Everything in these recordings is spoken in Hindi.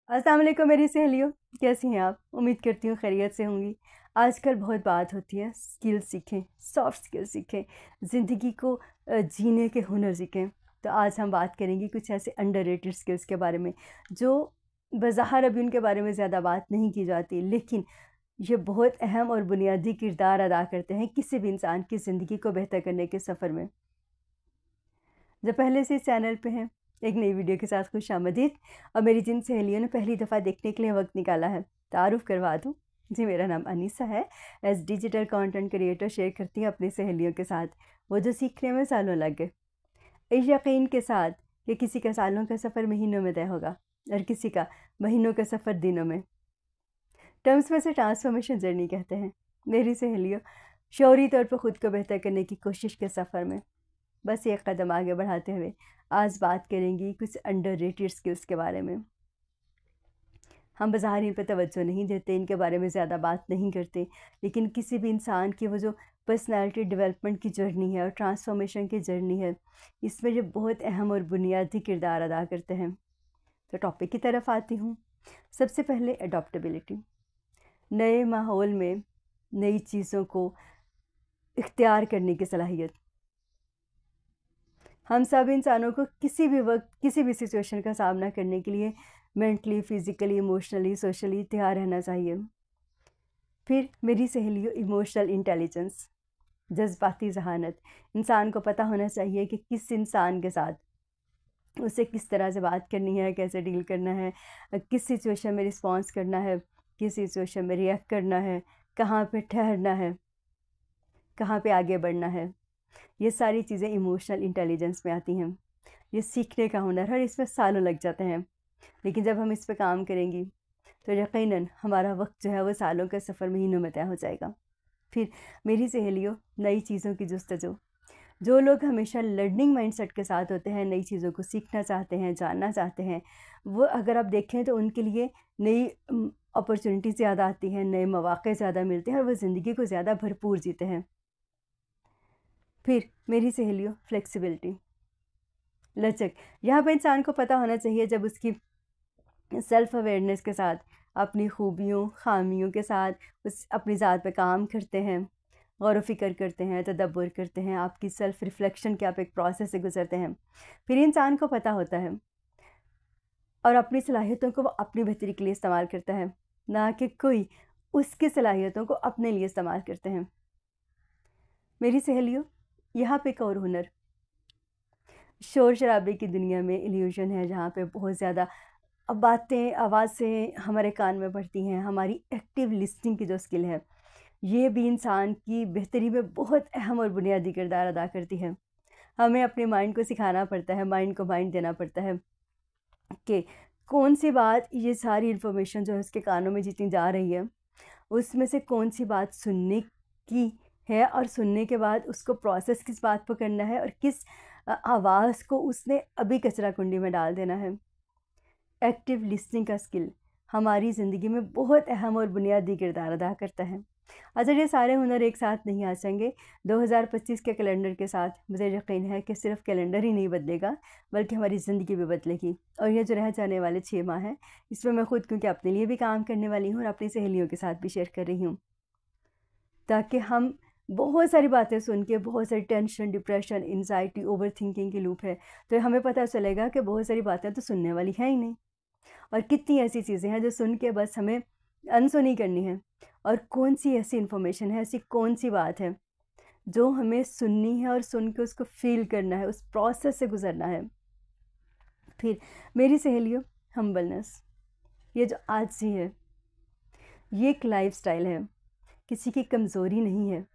अस्सलाम वालेकुम मेरी सहेलियों, कैसी हैं आप? उम्मीद करती हूँ खैरियत से होंगी। आजकल बहुत बात होती है स्किल सीखें, सॉफ्ट स्किल सीखें, ज़िंदगी को जीने के हुनर सीखें। तो आज हम बात करेंगे कुछ ऐसे अंडररेटेड स्किल्स के बारे में, जो बज़ाहिर अभी उनके बारे में ज़्यादा बात नहीं की जाती, लेकिन ये बहुत अहम और बुनियादी किरदार अदा करते हैं किसी भी इंसान की ज़िंदगी को बेहतर करने के सफ़र में। जो पहले से इस चैनल पे हैं, एक नई वीडियो के साथ खुशामदीद। और मेरी जिन सहेलियों ने पहली दफ़ा देखने के लिए वक्त निकाला है, तारुफ़ करवा दूँ। जी, मेरा नाम अनीसा है। As digital content creator share करती हूँ अपनी सहेलियों के साथ वो जो सीखने में सालों लग गए, इस यकीन के साथ कि किसी का सालों का सफ़र महीनों में तय होगा और किसी का महीनों का सफ़र दिनों में। टर्म्स में से ट्रांसफॉर्मेशन जर्नी कहते हैं। मेरी सहेलियों, शौरी तौर पर ख़ुद को बेहतर करने की कोशिश के सफ़र में बस एक कदम आगे बढ़ाते हुए आज बात करेंगी कुछ अंडररेटेड स्किल्स के बारे में। हम बाज़ार इन पर तवज्जो नहीं देते, इनके बारे में ज़्यादा बात नहीं करते, लेकिन किसी भी इंसान की वो जो पर्सनालिटी डेवलपमेंट की जर्नी है और ट्रांसफॉर्मेशन की जर्नी है, इसमें ये बहुत अहम और बुनियादी किरदार अदा करते हैं। तो टॉपिक की तरफ आती हूँ। सबसे पहले अडॉप्टेबिलिटी। नए माहौल में नई चीज़ों को इख्तियार करने की सलाहियत। हम सब इंसानों को किसी भी वक्त किसी भी सिचुएशन का सामना करने के लिए मेंटली, फिज़िकली, इमोशनली, सोशली तैयार रहना चाहिए। फिर मेरी सहेलियों, इमोशनल इंटेलिजेंस, जज्बाती ज़हानत। इंसान को पता होना चाहिए कि किस इंसान के साथ उसे किस तरह से बात करनी है, कैसे डील करना है, किस सिचुएशन में रिस्पॉन्स करना है, किस सिचुएशन में रिएक्ट करना है, कहाँ पे ठहरना है, कहाँ पे आगे बढ़ना है। ये सारी चीज़ें इमोशनल इंटेलिजेंस में आती हैं। ये सीखने का हुनर है और इसमें सालों लग जाते हैं, लेकिन जब हम इस पे काम करेंगी तो यकीनन हमारा वक्त जो है वो सालों का सफ़र महीनों में तय हो जाएगा। फिर मेरी सहेलियों, नई चीज़ों की जस्तजू। जो लोग हमेशा लर्निंग माइंडसेट के साथ होते हैं, नई चीज़ों को सीखना चाहते हैं, जानना चाहते हैं, वो अगर आप देखें तो उनके लिए नई अपॉर्चुनिटी ज़्यादा आती हैं, नए मौक़े ज़्यादा मिलते हैं और वो ज़िंदगी को ज़्यादा भरपूर जीते हैं। फिर मेरी सहेलियों, फ्लेक्सिबिलिटी, लचक। यहाँ पर इंसान को पता होना चाहिए जब उसकी सेल्फ़ अवेयरनेस के साथ, अपनी खूबियों, ख़ामियों के साथ उस अपनी ज़ात पे काम करते हैं, गौर व फ़िक्र करते हैं, तदब्बुर करते हैं, आपकी सेल्फ़ रिफ्लेक्शन के आप एक प्रोसेस से गुज़रते हैं। फिर इंसान को पता होता है और अपनी सलाहियतों को वो अपनी बेहतरी के लिए इस्तेमाल करता है, ना कि कोई उसकी सलाहियतों को अपने लिए इस्तेमाल करते हैं। मेरी सहेलियों, यहाँ पे एक और हुनर, शोर शराबे की दुनिया में इल्यूज़न है, जहाँ पे बहुत ज़्यादा बातें, आवाज़ें हमारे कान में पड़ती हैं। हमारी एक्टिव लिसनिंग की जो स्किल है, ये भी इंसान की बेहतरी में बहुत अहम और बुनियादी किरदार अदा करती है। हमें अपने माइंड को सिखाना पड़ता है, माइंड को माइंड देना पड़ता है कि कौन-सी बात, ये सारी इन्फॉर्मेशन जो है उसके कानों में जितनी जा रही है, उसमें से कौन-सी बात सुनने की है और सुनने के बाद उसको प्रोसेस किस बात पे करना है और किस आवाज़ को उसने अभी कचरा कुंडी में डाल देना है। एक्टिव लिसनिंग का स्किल हमारी ज़िंदगी में बहुत अहम और बुनियादी किरदार अदा करता है। अच्छा, ये सारे हुनर एक साथ नहीं आ सकेंगे। 2025 के कैलेंडर के साथ मुझे यकीन है कि सिर्फ कैलेंडर ही नहीं बदलेगा, बल्कि हमारी ज़िंदगी भी बदलेगी। और ये जो रह जाने वाले 6 माह हैं, इसमें मैं खुद, क्योंकि अपने लिए भी काम करने वाली हूँ और अपनी सहेलियों के साथ भी शेयर कर रही हूँ, ताकि हम बहुत सारी बातें सुन के, बहुत सारी टेंशन, डिप्रेशन, एंग्ज़ायटी, ओवरथिंकिंग की लूप है, तो हमें पता चलेगा कि बहुत सारी बातें तो सुनने वाली हैं ही नहीं, और कितनी ऐसी चीज़ें हैं जो सुन के बस हमें अनसुनी करनी है, और कौन-सी ऐसी इन्फॉर्मेशन है, ऐसी कौन-सी बात है जो हमें सुननी है और सुन के उसको फ़ील करना है, उस प्रोसेस से गुज़रना है। फिर मेरी सहेलियों, हम्बलनेस, ये जो आजिज़ी है, ये एक लाइफ़स्टाइल है, किसी की कमज़ोरी नहीं है।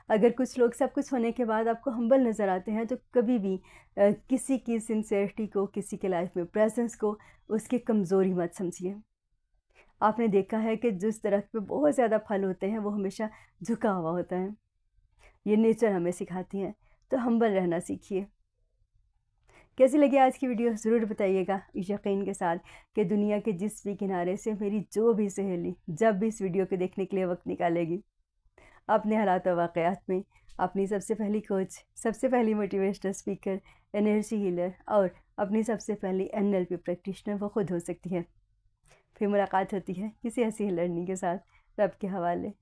अगर कुछ लोग सब कुछ होने के बाद आपको हम्बल नज़र आते हैं, तो कभी भी किसी की सिंसेरिटी को, किसी के लाइफ में प्रेजेंस को उसकी कमज़ोरी मत समझिए। आपने देखा है कि जिस दरख्त पे बहुत ज़्यादा फल होते हैं, वो हमेशा झुका हुआ होता है। ये नेचर हमें सिखाती है, तो हम्बल रहना सीखिए। कैसी लगी आज की वीडियो, ज़रूर बताइएगा, इस यकीन के साथ कि दुनिया के जिस भी किनारे से मेरी जो भी सहेली जब भी इस वीडियो को देखने के लिए वक्त निकालेगी, अपने हालात और वाक़यात में अपनी सबसे पहली कोच, सबसे पहली मोटिवेशनल स्पीकर, एनर्जी हीलर और अपनी सबसे पहली NLP प्रैक्टिशनर वो खुद हो सकती है। फिर मुलाकात होती है किसी ऐसी लर्निंग के साथ। रब के हवाले।